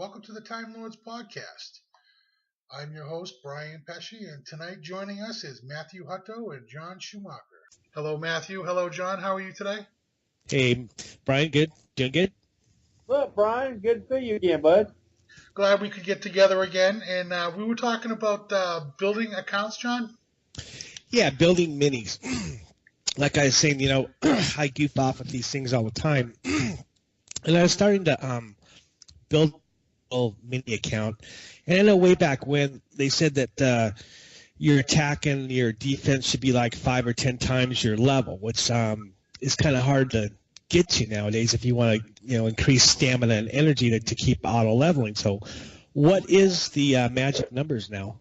Welcome to the Time Lords Podcast. I'm your host, Brian Pesci, and tonight joining us is Matthew Hutto and John Schumacher. Hello, Matthew. Hello, John. How are you today? Hey, Brian, good? Doing good? Well, Brian, good to see you again, bud. Glad we could get together again. And we were talking about building accounts, John? Yeah, building minis. Like I was saying, I goof off with these things all the time. And I was starting to build a mini account. And I know way back when they said that your attack and your defense should be like 5 or 10 times your level, which is kind of hard to get to nowadays if you want to, increase stamina and energy to keep auto leveling. So what is the magic numbers now?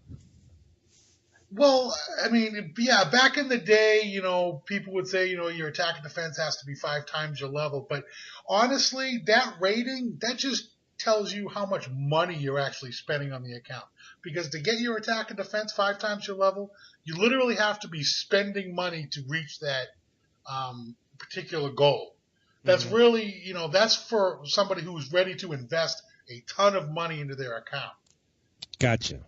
Well, I mean, yeah, back in the day, people would say, your attack and defense has to be 5 times your level. But honestly, that rating, that just tells you how much money you're actually spending on the account. Because to get your attack and defense 5 times your level, you literally have to be spending money to reach that particular goal. That's really, that's for somebody who's ready to invest a ton of money into their account. Gotcha.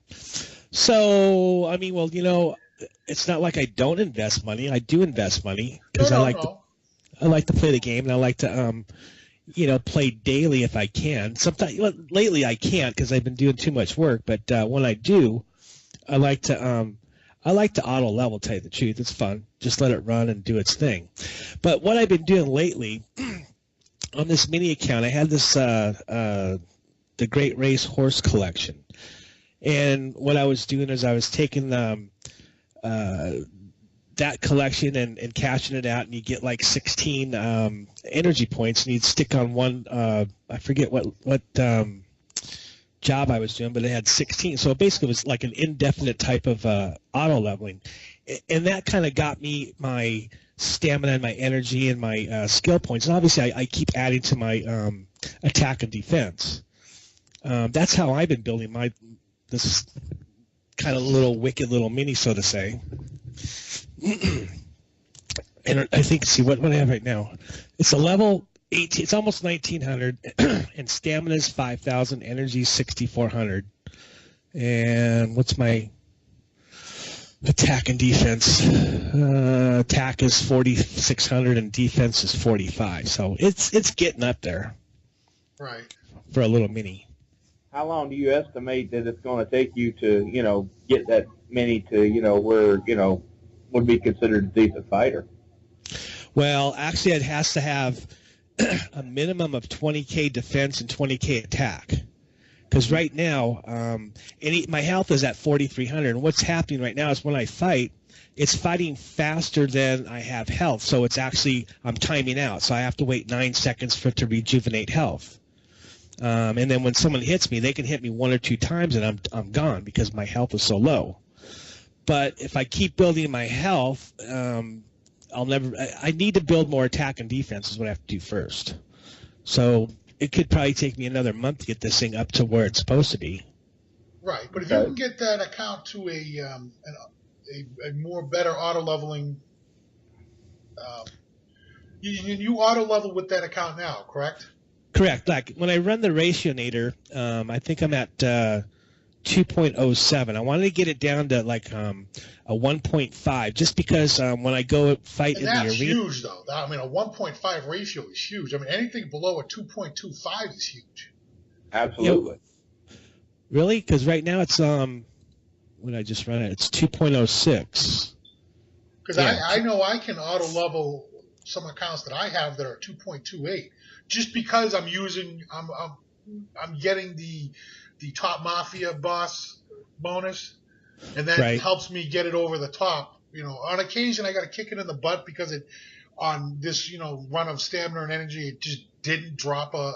So, I mean, well, it's not like I don't invest money. I do invest money because I like to play the game, and I like to, play daily if I can. Sometimes, lately I can't because I've been doing too much work. But when I do, I like to auto level. Tell you the truth, it's fun. Just let it run and do its thing. But what I've been doing lately on this mini account, I had this the Great Race Horse Collection. And what I was doing is I was taking that collection and cashing it out, and you get like 16 energy points, and you'd stick on one. I forget what job I was doing, but it had 16. So it basically was like an indefinite type of auto leveling, and that kind of got me my stamina and my energy and my skill points. And obviously, I keep adding to my attack and defense. That's how I've been building this kind of wicked little mini, so to say. And I think, what I have right now, it's a level 18, it's almost 1900, and stamina is 5,000, energy is 6,400. And what's my attack and defense? Attack is 4,600 and defense is 45. So it's getting up there. Right. For a little mini. How long do you estimate that it's going to take you to, get that mini to, where, would be considered a decent fighter? Well, actually, it has to have a minimum of 20K defense and 20K attack. Because right now, my health is at 4,300. And what's happening right now is when I fight, it's fighting faster than I have health. So it's actually, I'm timing out. So I have to wait 9 seconds for it to rejuvenate health. And then when someone hits me, they can hit me 1 or 2 times, and I'm gone because my health is so low. But if I keep building my health, I need to build more attack and defense is what I have to do first. So it could probably take me another month to get this thing up to where it's supposed to be. Right, but if you can get that account to a more better auto leveling, you auto level with that account now, correct? Correct. Like when I run the Rationator, I think I'm at 2.07. I wanted to get it down to like a 1.5, just because when I go fight in the arena. That's huge, though. I mean, a 1.5 ratio is huge. I mean, anything below a 2.25 is huge. Absolutely. Really? Because right now it's when I just run it, it's 2.06. Because I know I can auto level some accounts that I have that are 2.28. Just because I'm getting the top Mafia boss bonus, and that helps me get it over the top. On occasion I got to kick it in the butt because on this run of stamina and energy, it just didn't drop a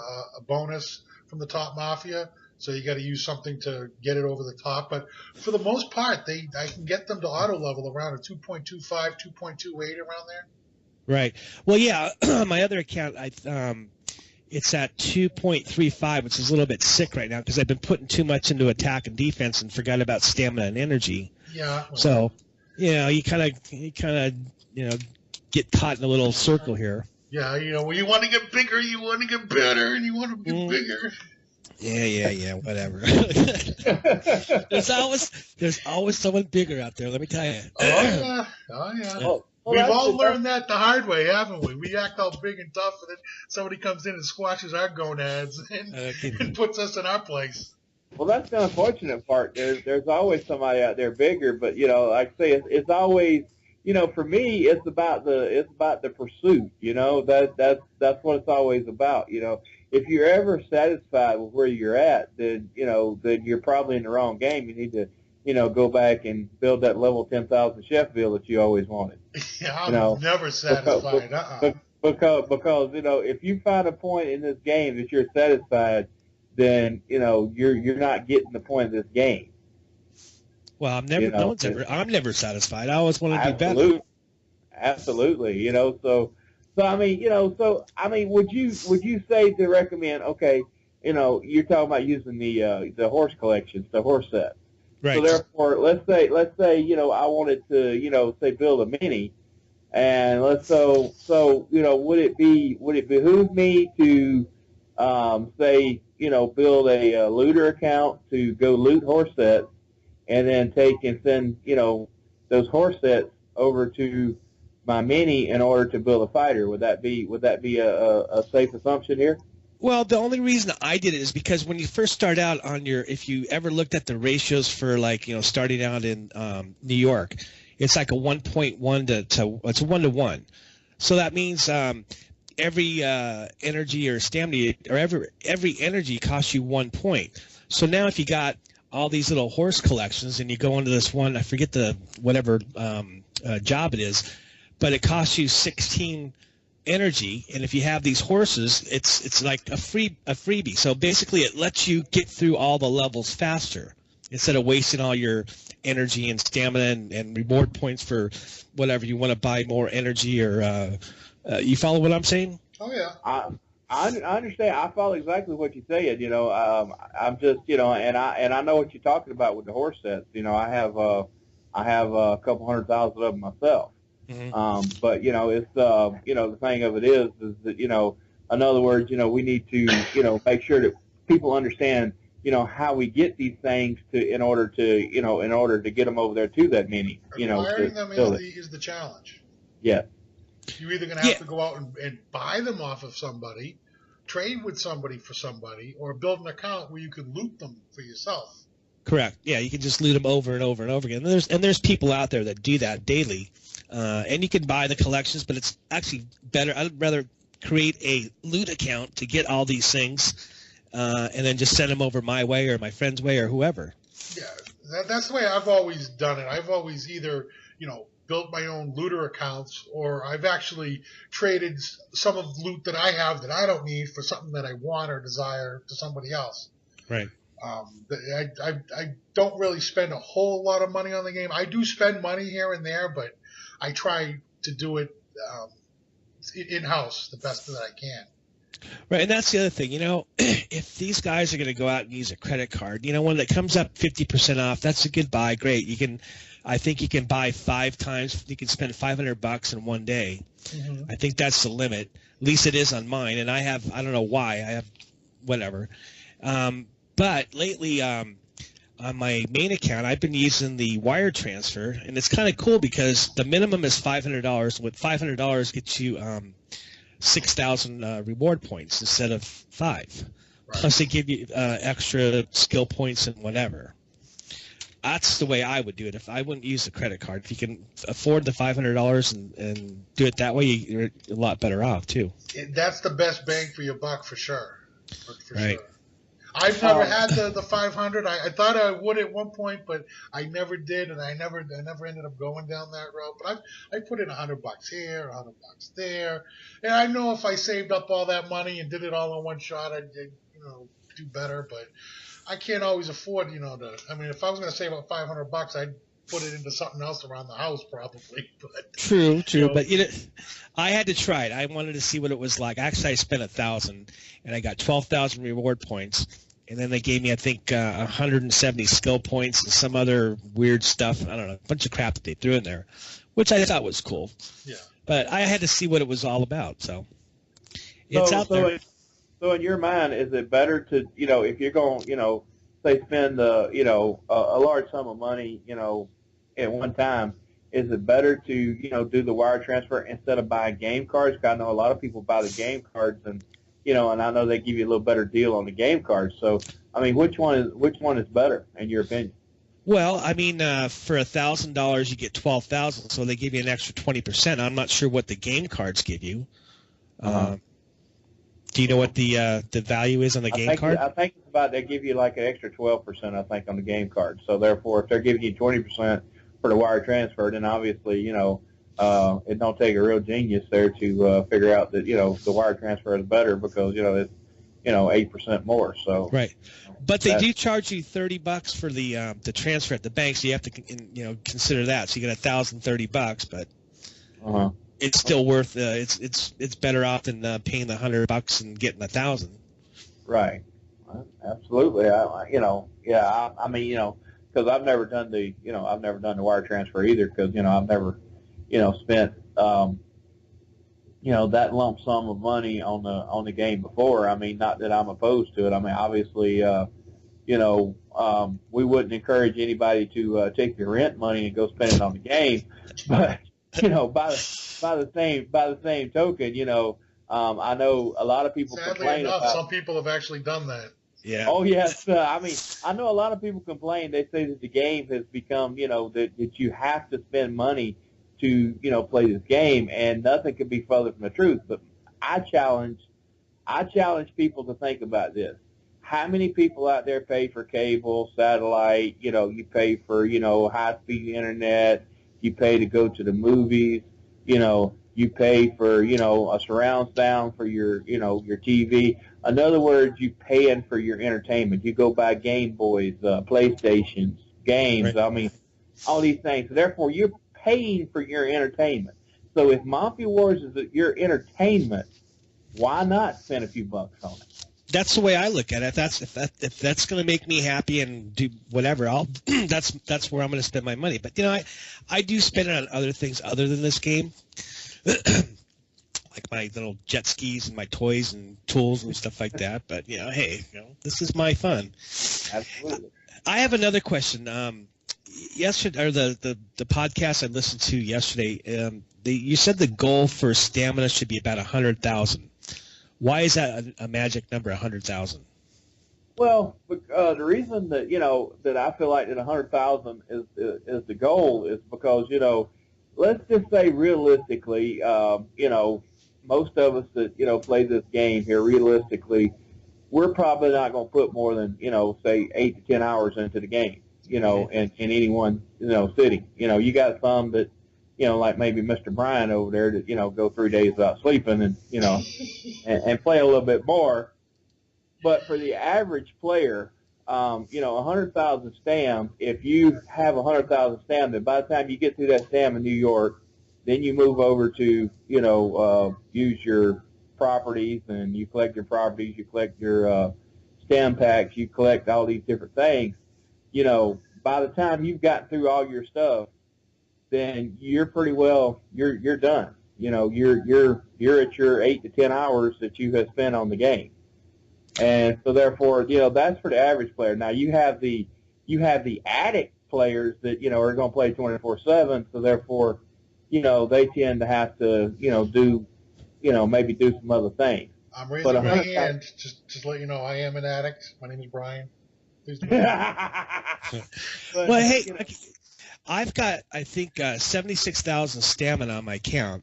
bonus from the top Mafia, so you got to use something to get it over the top. But for the most part, I can get them to auto level around a 2.25, 2.28 around there. Right. Well, yeah, my other account, it's at 2.35, which is a little bit sick right now because I've been putting too much into attack and defense and forgot about stamina and energy. Yeah. So, you kind of get caught in a little circle here. Yeah, when you want to get bigger, you want to get better, and you want to get bigger. Yeah, whatever. there's always someone bigger out there, let me tell you. Oh yeah. Well, We've all learned that the hard way, haven't we? We act all big and tough, and then somebody comes in and squashes our gonads and puts us in our place. well, that's the unfortunate part. There's always somebody out there bigger, but like I say, it's always, for me, it's about the pursuit. That's what it's always about. If you're ever satisfied with where you're at, then you're probably in the wrong game. You need to, go back and build that level 10,000 Sheffield that you always wanted. Yeah, I'm never satisfied. Because if you find a point in this game that you're satisfied, then you're not getting the point of this game. Well, I'm never satisfied. I always want to be better. Absolutely. So I mean, would you say to recommend? Okay, you're talking about using the horse collections, the horse set. Right. So therefore, let's say I wanted to say build a mini, and would it behoove me to say build a looter account to go loot horse sets, and then take and send those horse sets over to my mini in order to build a fighter? Would that be a safe assumption here? Well, the only reason I did it is because when you first start out if you ever looked at the ratios for starting out in New York, it's like a 1.1 to it's a 1-to-1. So that means every energy or stamina or every energy costs you 1 point. So now if you got all these little horse collections and you go into this one, I forget the whatever job it is, but it costs you 16 energy, and if you have these horses, it's like a freebie. So basically, it lets you get through all the levels faster instead of wasting all your energy and stamina and reward points for whatever you want to buy more energy or. You follow what I'm saying? Oh yeah. I understand. I follow exactly what you're saying. I'm just and I know what you're talking about with the horse sets. I have a couple 100,000 of them myself. Mm-hmm. But it's the thing of it is that in other words, we need to make sure that people understand how we get these things in order to get them over there to that mini. Acquiring them is the challenge. Yeah. You're either going to have to go out and buy them off of somebody, trade with somebody for somebody, or build an account where you can loot them for yourself. Correct. Yeah, you can just loot them over and over and over again. And there's people out there that do that daily. And you can buy the collections, but it's actually better. I'd rather create a loot account to get all these things and then just send them over my way or my friend's way or whoever. Yeah, that's the way I've always done it. I've always either, built my own looter accounts, or I've actually traded some of the loot that I have that I don't need for something that I want or desire to somebody else. Right. I don't really spend a whole lot of money on the game. I do spend money here and there, but I try to do it in-house the best that I can. Right, and that's the other thing. If these guys are going to go out and use a credit card, when it comes up 50% off, that's a good buy. Great. I think you can buy 5 times. You can spend $500 in one day. Mm-hmm. I think that's the limit. At least it is on mine, and I don't know why. I have whatever. But lately, on my main account, I've been using the wire transfer, and it's kind of cool because the minimum is $500. With $500 gets you 6,000 reward points instead of 5. Right. Plus, they give you extra skill points and whatever. That's the way I would do it. If I wouldn't use the credit card, if you can afford the $500 and do it that way, you're a lot better off too. That's the best bang for your buck for sure. For right. Sure. I've never had the 500. I thought I would at one point, but I never did, and I never ended up going down that road. But I put in $100 here, $100 there, and I know if I saved up all that money and did it all in one shot, I'd do better. But I can't always afford if I was going to save up $500, I'd put it into something else around the house probably. But true. But I had to try it. I wanted to see what it was like. Actually, I spent $1,000 and I got 12,000 reward points. And then they gave me, I think, 170 skill points and some other weird stuff. I don't know, a bunch of crap that they threw in there, which I thought was cool. Yeah. But I had to see what it was all about. So it's out there. So in your mind, is it better to, if you're going, say spend a large sum of money, at one time, is it better to, do the wire transfer instead of buying game cards? 'Cause I know a lot of people buy the game cards, and and I know they give you a little better deal on the game cards. So I mean, which one is better in your opinion? Well, I mean, for $1,000 you get 12,000, so they give you an extra 20%. I'm not sure what the game cards give you. Do you know what the value is on the game card? I think it's about, they give you like an extra 12%, I think, on the game card. So therefore, if they're giving you 20% for the wire transfer, then obviously, it don't take a real genius there to figure out that, the wire transfer is better because, it's, 8% more. So right. But they do charge you $30 for the transfer at the bank, so you have to consider that. So you get $1,030, but it's still worth. It's better off than paying the $100 and getting $1,000. Right. Absolutely. I mean, because I've never done the wire transfer either, because I've never spent that lump sum of money on the game before. I mean, not that I'm opposed to it. I mean, obviously, we wouldn't encourage anybody to take your rent money and go spend it on the game. But by the same token, I know a lot of people complain about. Some people have actually done that. Yeah. Oh yes. I mean, I know a lot of people complain. They say that the game has become, that you have to spend money to, play this game, and nothing could be further from the truth. But I challenge people to think about this. How many people out there pay for cable, satellite, you pay for, high-speed internet, you pay to go to the movies, you pay for, a surround sound for your TV. In other words, you paying for your entertainment. You go buy Game Boys, PlayStations, games, right. I mean, all these things. Therefore, you're paying for your entertainment. So if Mafia Wars is your entertainment, why not spend a few bucks on it? That's the way I look at it. If that's going to make me happy and do whatever, that's where I'm going to spend my money. But I do spend it on other things other than this game, like my little jet skis and my toys and tools and stuff like that. But hey, this is my fun. Absolutely. I have another question. Yesterday, or the podcast I listened to yesterday, you said the goal for stamina should be about 100,000. Why is that a magic number, 100,000? Well, the reason that that I feel like that 100,000 is the goal is because let's just say realistically, most of us that play this game here, realistically, we're probably not going to put more than say 8 to 10 hours into the game. In any one sitting. You got some that like maybe Mr. Brian over there that go 3 days without sleeping and and play a little bit more. But for the average player, 100,000 stam. If you have 100,000 stam, then by the time you get through that stam in New York, then you move over to use your properties, and you collect your properties, you collect your stam packs, you collect all these different things. By the time you've gotten through all your stuff, then you're pretty well, you're done. You're at your 8 to 10 hours that you have spent on the game. And so therefore, that's for the average player. Now you have the addict players that, are going to play 24/7. So therefore, they tend to have to, do, maybe do some other things. I'm raising my hand just to let you know I am an addict. My name is Brian. Well, hey, I've got, I think, 76,000 stamina on my account,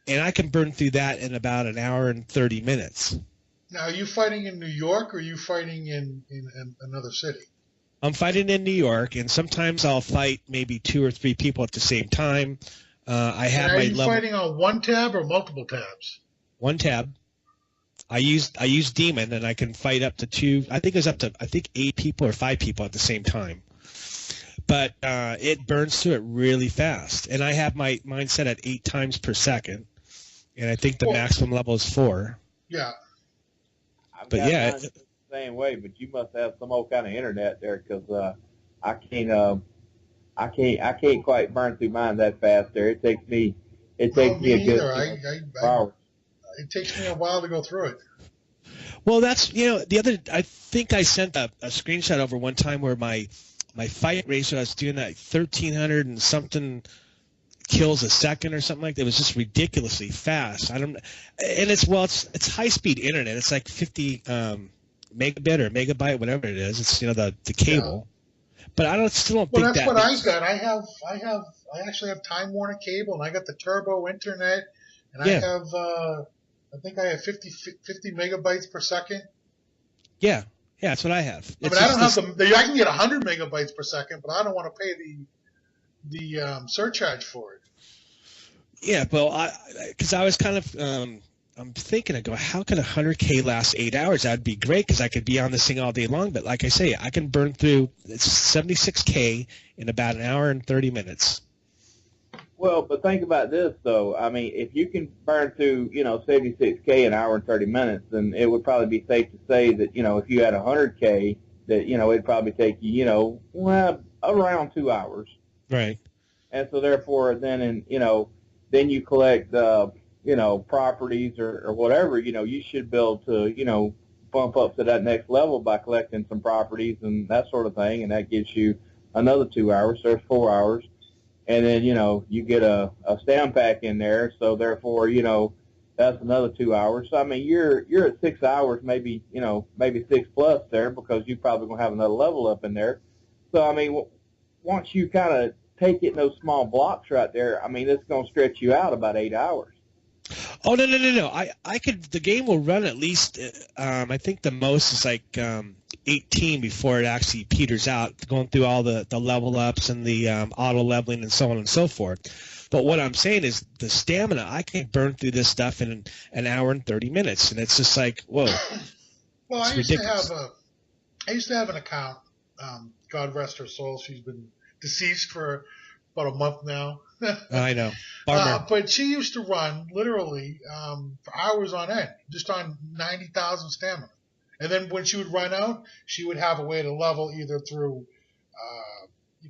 and I can burn through that in about an hour and 30 minutes. Now, are you fighting in New York, or are you fighting in another city? I'm fighting in New York, and sometimes I'll fight maybe 2 or 3 people at the same time. I have and my are you level. Fighting on one tab or multiple tabs? One tab. I use Demon, and I can fight up to 2. I think it's up to 8 people or 5 people at the same time. But it burns through it really fast, and I have mine set at 8 times per second, and I think the maximum level is 4. Yeah. But yeah, the same way. But you must have some old kind of internet there, because I can't quite burn through mine that fast. There, it takes me a good hours. It takes me a while to go through it. Well, that's, I think I sent a screenshot over one time where my fight ratio, I was doing that 1,300 and something kills a second or something like that. It was just ridiculously fast. And it's high speed internet. It's like 50 megabit or megabyte, whatever it is. It's, the cable. Yeah. But still don't think that. Well, that's what I got. I actually have Time Warner cable, and I got the turbo internet, and I have, I think I have 50 megabytes per second. Yeah, that's what I have. I don't have I can get 100 megabytes per second, but I don't want to pay the surcharge for it. Yeah, well, because I was kind of, I'm thinking, I go, how can 100K last 8 hours? That'd be great because I could be on this thing all day long. But like I say, I can burn through 76K in about an hour and 30 minutes. Well, but think about this, though. I mean, if you can burn through, 76K an hour and 30 minutes, then it would probably be safe to say that, if you had 100K, that, it'd probably take you, around 2 hours. Right. And so, therefore, then you collect, properties or whatever, you should be able to, bump up to that next level by collecting some properties and that sort of thing, and that gives you another 2 hours, so there's 4 hours. And then, you get a stamp pack in there, so therefore, that's another 2 hours. So, I mean, you're at 6 hours, maybe 6 plus there, because you're probably going to have another level up in there. So, I mean, once you kind of take it in those small blocks right there, I mean, it's going to stretch you out about 8 hours. Oh, no. The game will run at least, I think the most is like 18 before it actually peters out, going through all the level ups and the auto leveling and so on and so forth. But what I'm saying is the stamina, I can burn through this stuff in an hour and 30 minutes, and it's just like, whoa. Well, I used to have an account. God rest her soul. She's been deceased for about a month now. I know. But she used to run literally for hours on end, just on 90,000 stamina. And then when she would run out, she would have a way to level either through, the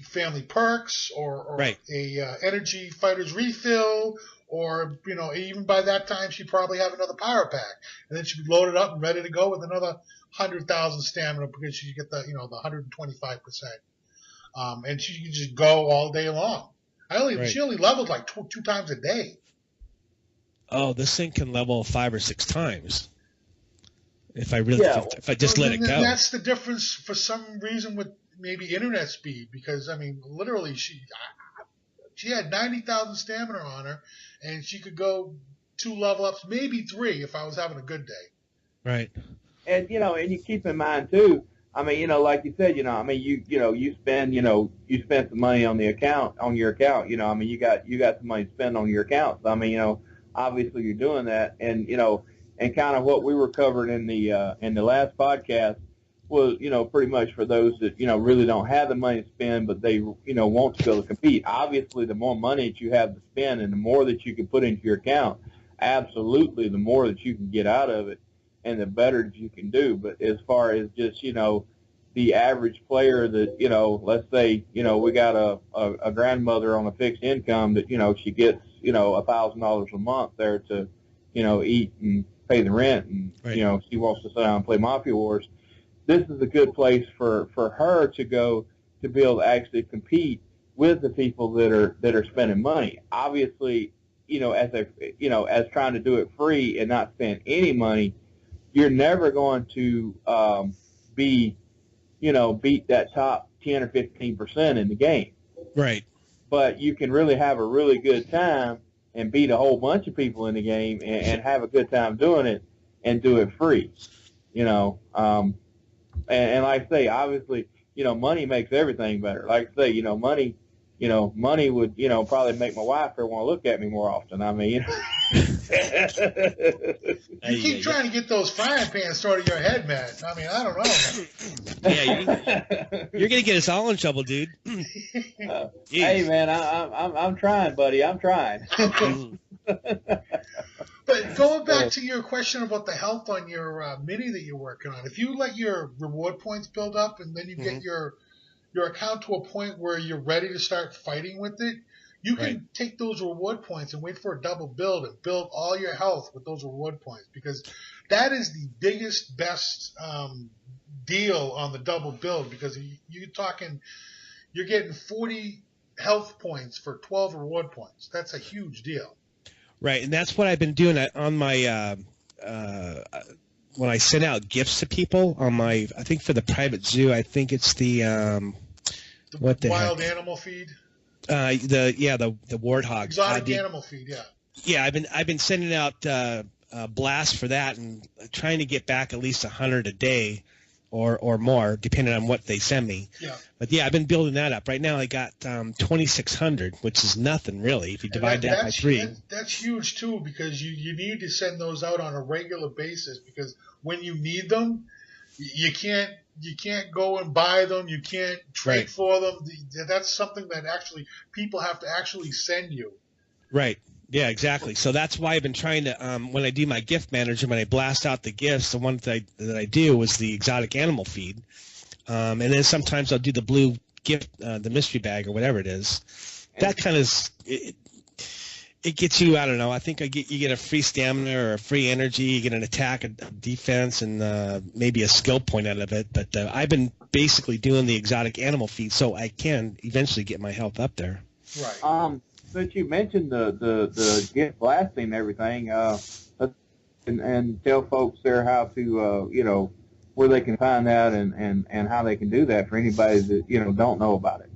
family perks or right. a energy fighters refill, or even by that time she'd probably have another power pack, and then she'd be loaded up and ready to go with another 100,000 stamina because she get the the 125%, and she could just go all day long. She only leveled like two times a day. Oh, this thing can level 5 or 6 times. If I just let it go. That's the difference for some reason with maybe internet speed, because I mean, literally she had 90,000 stamina on her, and she could go 2 level ups, maybe 3 if I was having a good day. Right. And and you keep in mind too. I mean, like you said, I mean, you spend some money on your account. I mean, you got some money to spend on your account. So, I mean, obviously you're doing that, and and kind of what we were covering in the last podcast was, pretty much for those that, really don't have the money to spend, but they, want to be able to compete. Obviously, the more money that you have to spend and the more that you can put into your account, absolutely, the more that you can get out of it and the better that you can do. But as far as just, the average player that, let's say, we got a grandmother on a fixed income that, she gets, $1,000 a month there to, eat and pay the rent, and, right. She wants to sit down and play Mafia Wars. This is a good place for her to go to be able to actually compete with the people that are spending money. Obviously, as trying to do it free and not spend any money, you're never going to beat that top 10 or 15% in the game. Right. But you can really have a really good time and beat a whole bunch of people in the game and have a good time doing it and do it free. And like I say, obviously, money makes everything better. Like I say, money would, probably make my wife want to look at me more often. I mean, You keep trying to get those frying pans thrown in your head, man. I mean, I don't know. Yeah, you're gonna get us all in trouble, dude. Hey, man, I'm trying, buddy. I'm trying. But going back to your question about the health on your mini that you're working on, if you let your reward points build up and then you get your account to a point where you're ready to start fighting with it, You Right. can take those reward points and wait for a double build and build all your health with those reward points, because that is the biggest, best deal on the double build, because you're getting 40 health points for 12 reward points. That's a huge deal. Right, and that's what I've been doing on my when I send out gifts to people on my, I think for the private zoo, I think it's the what the wild heck? animal feed. The warthog Exotic animal feed, yeah. Yeah, I've been sending out blasts for that and trying to get back at least 100 a day or more, depending on what they send me. Yeah. But yeah, I've been building that up. Right now I got 2,600, which is nothing really if you divide that by 3. That's huge too, because you need to send those out on a regular basis, because when you need them, you can't go and buy them. You can't trade for them. That's something that actually people have to actually send you. Right. Yeah, exactly. So that's why I've been trying to, when I do my gift manager, when I blast out the gifts, the one that I do is the exotic animal feed. And then sometimes I'll do the blue gift, the mystery bag or whatever it is. That kind of, it gets you, I don't know, I think you get a free stamina or a free energy, you get an attack, a defense, and maybe a skill point out of it. But I've been basically doing the exotic animal feed so I can eventually get my health up there. Right. Since you mentioned the gift blasting and everything, and tell folks there how to, where they can find that and how they can do that for anybody that, don't know about it.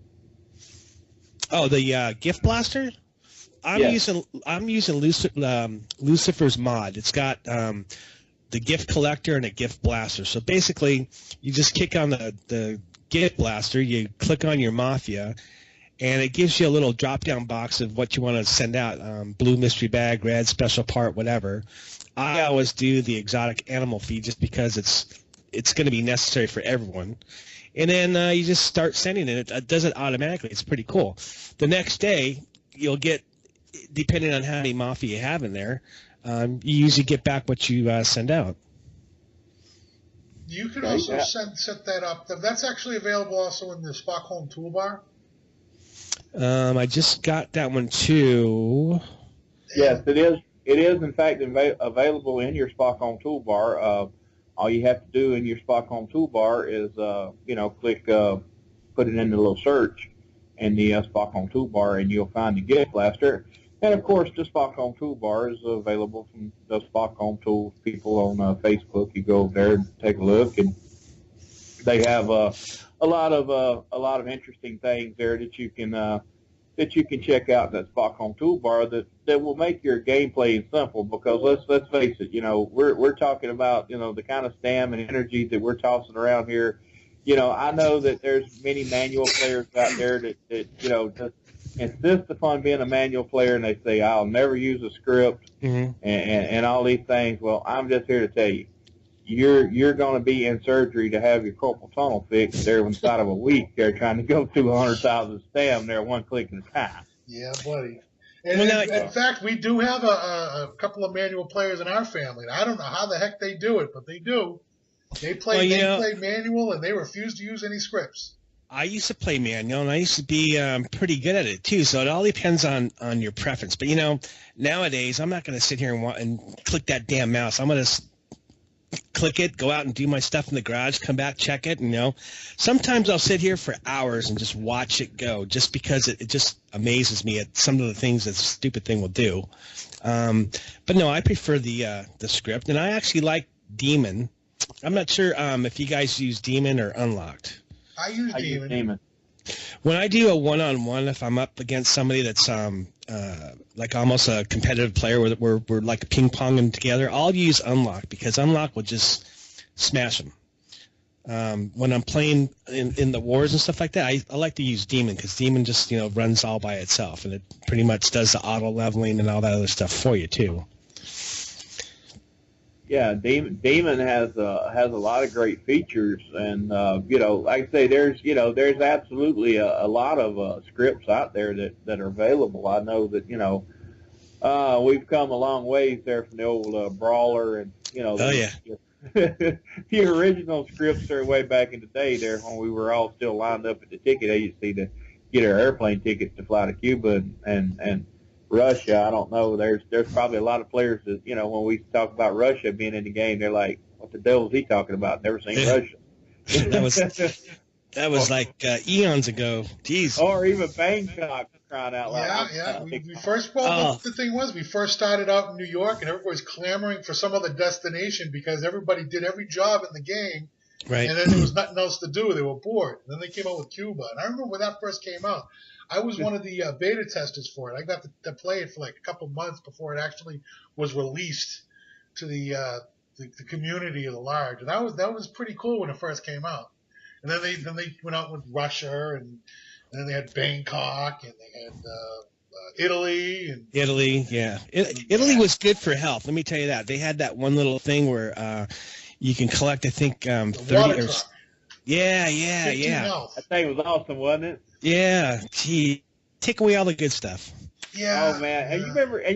Oh, the gift blaster? I'm using Lucifer's mod. It's got the gift collector and a gift blaster. So basically, you just kick on the gift blaster, you click on your Mafia, and it gives you a little drop-down box of what you want to send out, blue mystery bag, red special part, whatever. I always do the exotic animal feed just because it's going to be necessary for everyone. And then you just start sending it. It does it automatically. It's pretty cool. The next day, you'll get, depending on how many Mafia you have in there, you usually get back what you send out. You can also set that up. That's actually available also in the Spockholm toolbar. I just got that one too. Yes, it is. It is in fact available in your Spockholm toolbar. All you have to do in your Spockholm toolbar is, click, put it in the little search in the Spockholm toolbar, and you'll find the gift blaster. And of course, the Spockholm toolbar is available from the Spockholm Tools people on Facebook. You go over there and take a look, and they have a lot of interesting things there that you can check out in that Spockholm toolbar that will make your gameplay simple. Because let's face it, we're talking about the kind of stam and energy that we're tossing around here. I know that there's many manual players out there that just insist upon being a manual player, and they say I'll never use a script and all these things. Well, I'm just here to tell you, you're going to be in surgery to have your carpal tunnel fixed there inside of a week. They're trying to go through 100,000 stam there one click at a time. Yeah, buddy. And in fact, we do have a couple of manual players in our family. I don't know how the heck they do it, but they do. They play manual, and they refuse to use any scripts. I used to play manual, and I used to be pretty good at it too. So it all depends on your preference. But nowadays I'm not going to sit here and click that damn mouse. I'm going to click it, go out and do my stuff in the garage, come back, check it. Sometimes I'll sit here for hours and just watch it go, just because it just amazes me at some of the things that the stupid thing will do. But no, I prefer the script, and I actually like Demon. I'm not sure if you guys use Demon or Unlocked. I use Demon. When I do a one-on-one, if I'm up against somebody that's like almost a competitive player where we're like ping-ponging together, I'll use Unlock, because Unlock will just smash them. When I'm playing in the wars and stuff like that, I like to use Demon, because Demon just runs all by itself, and it pretty much does the auto leveling and all that other stuff for you too. Yeah, Demon has a lot of great features, and like I say, there's absolutely a lot of scripts out there that are available. I know that we've come a long ways there from the old brawler, and the original scripts are way back in the day there when we were all still lined up at the ticket agency to get our airplane tickets to fly to Cuba and Russia. I don't know. There's probably a lot of players that, you know, when we talk about Russia being in the game, they're like, what the devil is he talking about? Never seen Russia. That was like eons ago. Jeez. Or even Bangkok, crying out loud. Yeah. The thing was, we first started out in New York, and everybody was clamoring for some other destination because everybody did every job in the game. Right. And then there was nothing else to do. They were bored. And then they came out with Cuba. And I remember when that first came out, I was one of the beta testers for it. I got to play it for like a couple months before it actually was released to the community at large. And that was pretty cool when it first came out. And then they went out with Russia, and then they had Bangkok, and they had Italy. Italy, yeah. Italy was good for health. Let me tell you that. They had that one little thing where you can collect, I think, 30 or... Yeah. That thing was awesome, wasn't it? Yeah. Gee, take away all the good stuff. Yeah. Oh man, and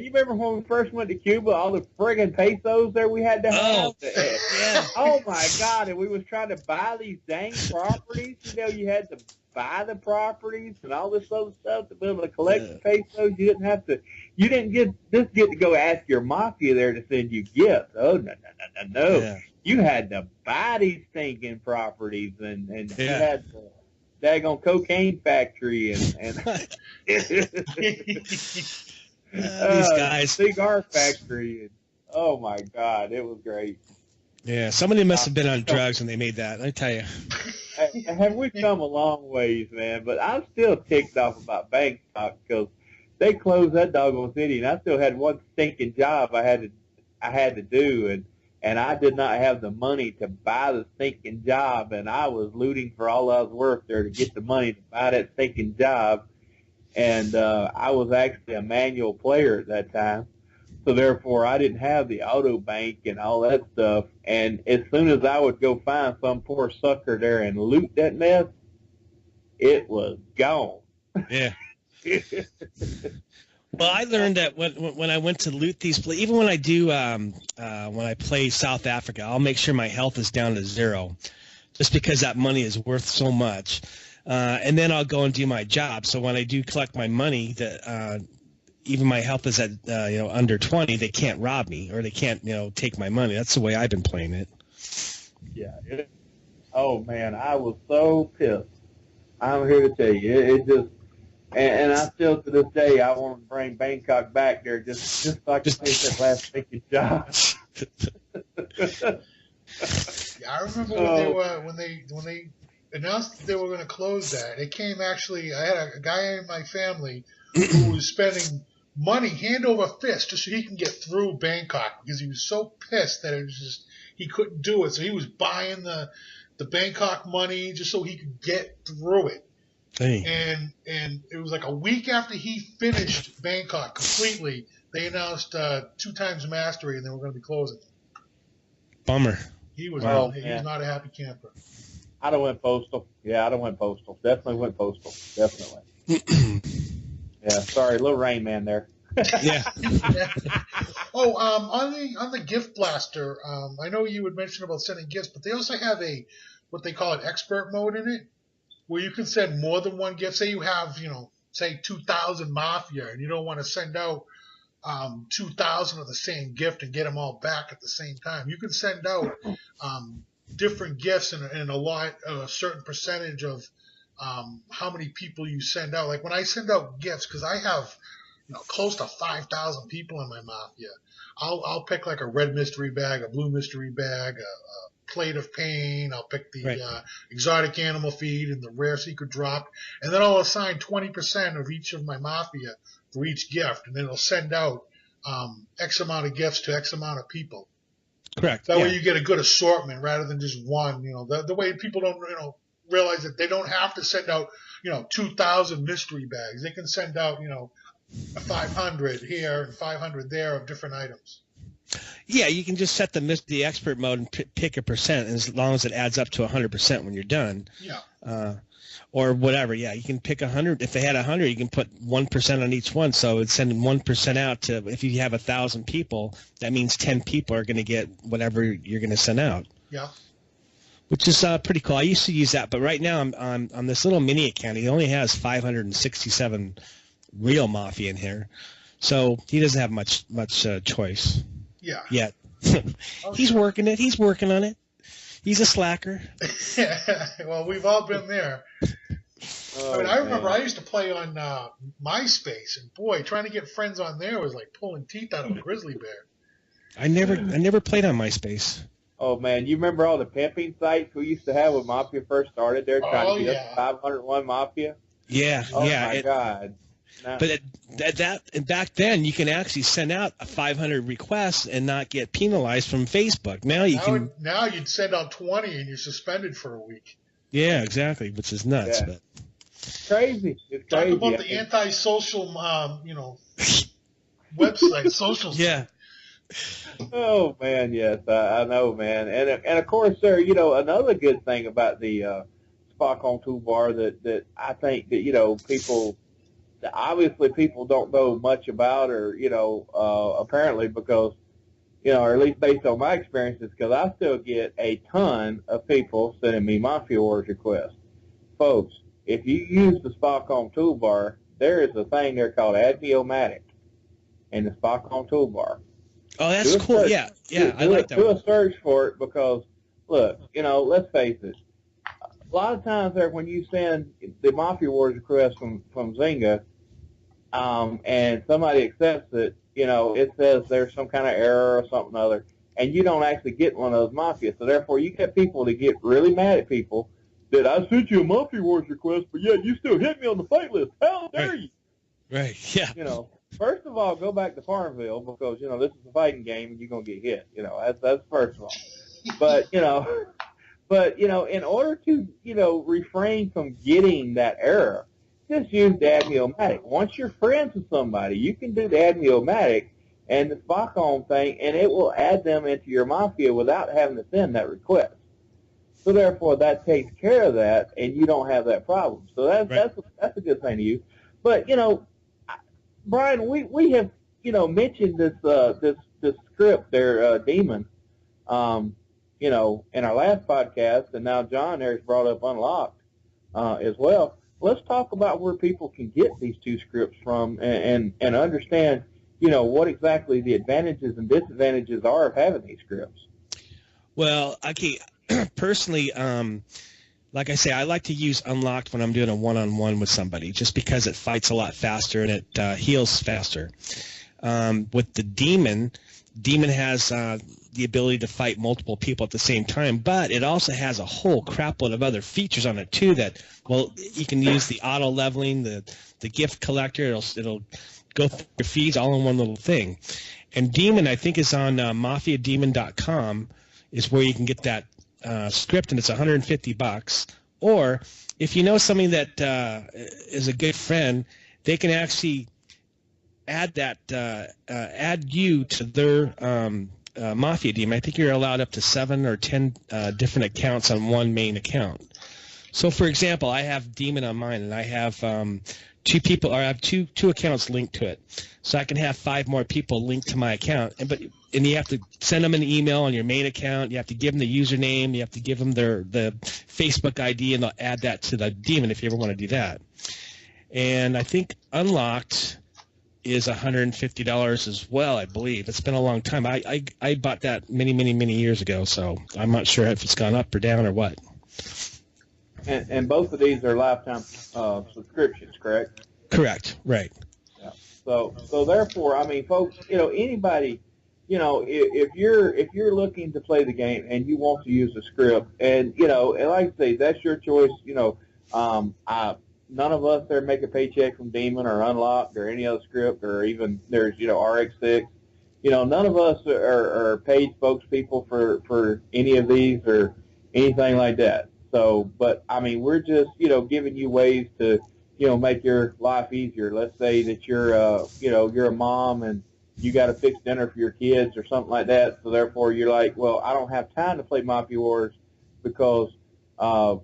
you remember when we first went to Cuba, all the friggin' pesos there we had to have. Yeah. Oh my God! And we was trying to buy these dang properties. You know, you had to buy the properties and all this other stuff to be able to collect the pesos. You didn't have to. You didn't get to go ask your mafia there to send you gifts. Oh no. Yeah. You had to buy these stinking properties, and you had the daggone cocaine factory and these guys, cigar factory. And, oh my God, it was great. Yeah, somebody must have been on drugs when they made that. I tell you. Have we come a long ways, man? But I'm still ticked off about Bangkok because they closed that doggone city, and I still had one stinking job I had to do, and I did not have the money to buy the stinking job, and I was looting for all I was worth there to get the money to buy that stinking job. And I was actually a manual player at that time, so therefore I didn't have the auto bank and all that stuff. And as soon as I would go find some poor sucker there and loot that mess, it was gone. Yeah. Well, I learned that when I went to loot these places, even when I do when I play South Africa, I'll make sure my health is down to 0, just because that money is worth so much. And then I'll go and do my job. So when I do collect my money, that even my health is at under 20, they can't rob me or they can't take my money. That's the way I've been playing it. Yeah. Oh man, I was so pissed. I'm here to tell you, it just. And I still, to this day, I want to bring Bangkok back there just so I can take that last stinking job. Yeah, I remember when they announced that they were going to close that. It came actually. I had a guy in my family who was spending money hand over fist just so he can get through Bangkok because he was so pissed that it was just he couldn't do it. So he was buying the Bangkok money just so he could get through it. Dang. And it was like a week after he finished Bangkok completely, they announced 2 times mastery, and they were going to be closing. Bummer. He was not a happy camper. I'd have went postal. Yeah, I'd have went postal. Definitely went postal. Definitely. Yeah, sorry, little Rain Man there. Yeah. Oh, on the gift blaster, I know you had mentioned about sending gifts, but they also have what they call an expert mode in it, where you can send more than one gift. Say you have, say 2,000 Mafia, and you don't want to send out 2,000 of the same gift and get them all back at the same time. You can send out different gifts and a certain percentage of how many people you send out. Like when I send out gifts, because I have close to 5,000 people in my Mafia, I'll pick like a red mystery bag, a blue mystery bag, a plate of pain. I'll pick the exotic animal feed and the rare secret drop, and then I'll assign 20% of each of my Mafia for each gift, and then it'll send out X amount of gifts to X amount of people. Correct. That way you get a good assortment rather than just one. The way people don't realize that they don't have to send out 2,000 mystery bags. They can send out 500 here and 500 there of different items. Yeah, you can just set the expert mode and pick a percent, as long as it adds up to 100% when you're done. Yeah. Or whatever. Yeah, you can pick 100. If they had 100, you can put 1% on each one. So it's sending 1% out to. If you have 1,000 people, that means 10 people are going to get whatever you're going to send out. Yeah. which is pretty cool. I used to use that, but right now I'm on this little mini account. He only has 567 real Mafia in here, so he doesn't have much choice. Yeah. Yet. Okay. He's working it. He's working on it. He's a slacker. Well, we've all been there. Oh, I remember man. I used to play on MySpace, and boy, trying to get friends on there was like pulling teeth out of a grizzly bear. I never played on MySpace. Oh, man, you remember all the pimping sites we used to have when Mafia first started there, trying to get us 501 Mafia? Yeah, Oh, yeah. my God. No. But back then, you can actually send out a 500 requests and not get penalized from Facebook. Now you'd send out 20 and you're suspended for a week. Yeah, exactly, which is nuts. Yeah. But It's crazy. It's Talk crazy. about the anti-social, website, social. Yeah. Oh, man, yes, I know, man. And of course, sir, another good thing about the Spockholm toolbar that I think that, people don't know much about, or, apparently because, or at least based on my experiences, because I still get a ton of people sending me Mafia Wars requests. Folks, if you use the Spockholm toolbar, there is a thing there called addon in the Spockholm toolbar. Oh, that's cool. Yeah, I like that. Do a search for it because, look, let's face it. A lot of times there, when you send the Mafia Wars request from Zynga, and somebody accepts it, it says there's some kind of error or something other, and you don't actually get one of those Mafia. So therefore, you get people to get really mad at people that I sent you a Mafia Wars request, but yet you still hit me on the fight list. How dare you? Right. Yeah. First of all, go back to Farmville because, this is a fighting game and you're going to get hit. That's first of all. But, in order to, refrain from getting that error, just use the addon. Once you're friends with somebody, you can do the addon and the Spockholm thing, and it will add them into your Mafia without having to send that request. So therefore, that takes care of that, and you don't have that problem. So that's a good thing to use. But, Brian, we have mentioned this script there, Demon, in our last podcast, and now John there has brought up Unlocked as well. Let's talk about where people can get these two scripts from and understand what exactly the advantages and disadvantages are of having these scripts. Well, personally, like I say, I like to use Unlocked when I'm doing a one-on-one with somebody, just because it fights a lot faster and it heals faster. With the Demon has the ability to fight multiple people at the same time, but it also has a whole crapload of other features on it too. You can use the auto leveling, the gift collector. It'll go through your feeds all in one little thing. And Demon, I think, is on mafiademon.com, is where you can get that script, and it's $150. Or if you know somebody that is a good friend, they can actually add you to their Mafia Demon. I think you're allowed up to 7 or 10 different accounts on one main account. So, for example, I have Demon on mine, and I have I have two accounts linked to it. So I can have 5 more people linked to my account, and you have to send them an email on your main account. You have to give them the username. You have to give them the Facebook ID, and they'll add that to the Demon if you ever want to do that. And I think Unlocked is $150 as well, I believe. It's been a long time. I bought that many years ago, so I'm not sure if it's gone up or down or what. And both of these are lifetime subscriptions, correct? Correct. Right. Yeah. So therefore, I mean, folks, anybody, if you're looking to play the game and you want to use a script, and and like I say, that's your choice. None of us there make a paycheck from Demon or Unlocked or any other script, or even there's RX6. None of us are paid spokespeople for any of these or anything like that. So, but I mean, we're just giving you ways to make your life easier. Let's say that you're a mom and you got to fix dinner for your kids or something like that. So therefore, you're like, well, I don't have time to play Mafia Wars because I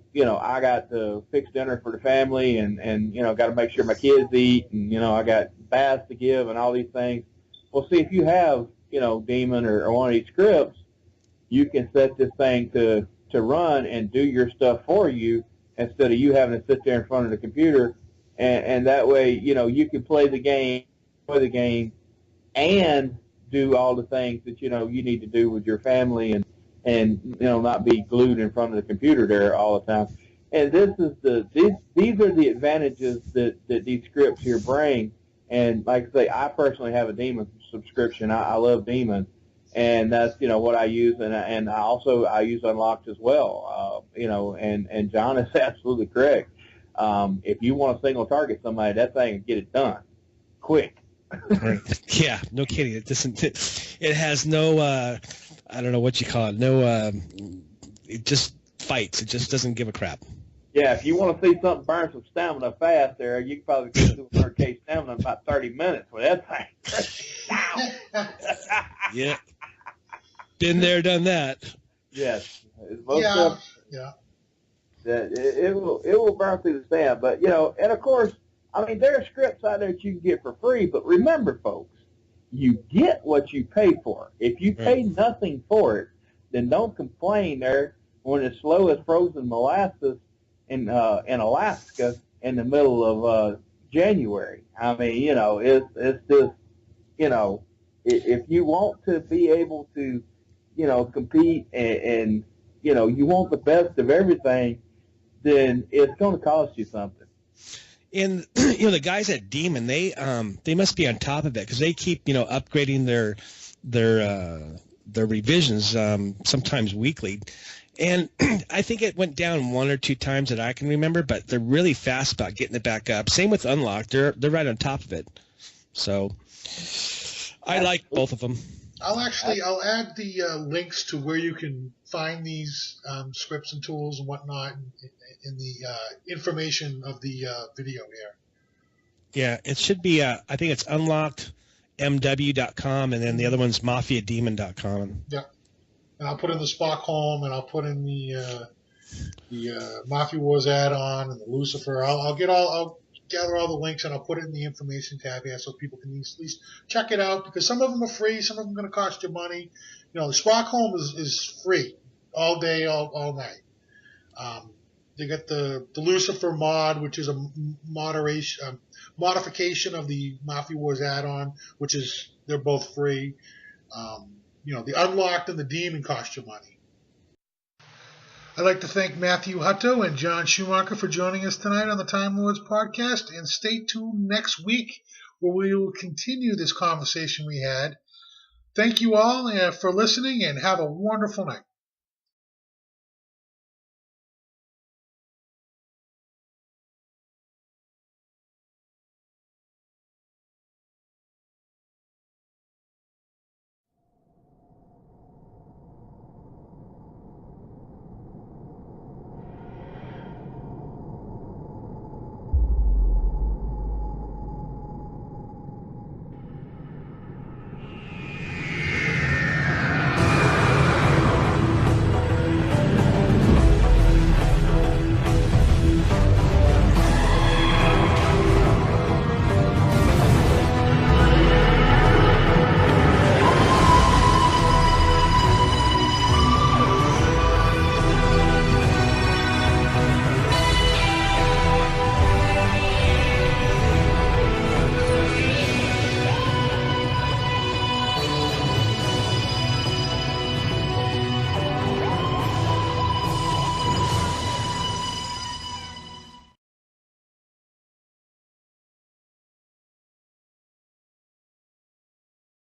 got to fix dinner for the family and got to make sure my kids eat, and I got baths to give and all these things. Well, see, if you have Demon or one of these scripts, you can set this thing to to run and do your stuff for you instead of you having to sit there in front of the computer. And that way, you can play the game, and do all the things that, you need to do with your family and not be glued in front of the computer there all the time. And these are the advantages that these scripts here bring. And like I say, I personally have a Demon subscription. I love Demon, and that's what I use, and I use Unlocked as well. And John is absolutely correct. If you want to single target somebody, that thing can get it done quick. Right. Yeah, no kidding. It doesn't. It has no. I don't know what you call it. No. It just fights. It just doesn't give a crap. Yeah, if you want to see something burn some stamina fast, there you can probably get to 100K stamina in about 30 minutes with that thing. Yeah. Been there, done that. Yes. Yeah. It will burn through the stamina, but and of course, I mean, there are scripts out there that you can get for free, but remember, folks, you get what you pay for. If you pay nothing for it, then don't complain there when it's slow as frozen molasses in Alaska in the middle of January. I mean, it's just, if you want to be able to, compete and you want the best of everything, then it's going to cost you something. And the guys at Demon, they must be on top of it because they keep upgrading their revisions sometimes weekly. And I think it went down one or two times that I can remember, but they're really fast about getting it back up. Same with Unlocked; they're right on top of it. So I like both of them. I'll add the links to where you can find these scripts and tools and whatnot in the information of the video here. Yeah, it should be. I think it's unlockedmw.com, and then the other one's mafiademon.com. Yeah. And I'll put in the Spockholm, and I'll put in the Mafia Wars add-on and the Lucifer. I'll gather all the links and I'll put it in the information tab here so people can at least check it out because some of them are free, some of them are going to cost you money. The Spockholm is free all day, all night. They got the Lucifer mod, which is a modification of the Mafia Wars add-on, they're both free. The Unlocked and the Demon cost you money. I'd like to thank Matthew Hutto and John Schumacher for joining us tonight on the Time Lords podcast, and stay tuned next week where we will continue this conversation we had. Thank you all for listening, and have a wonderful night.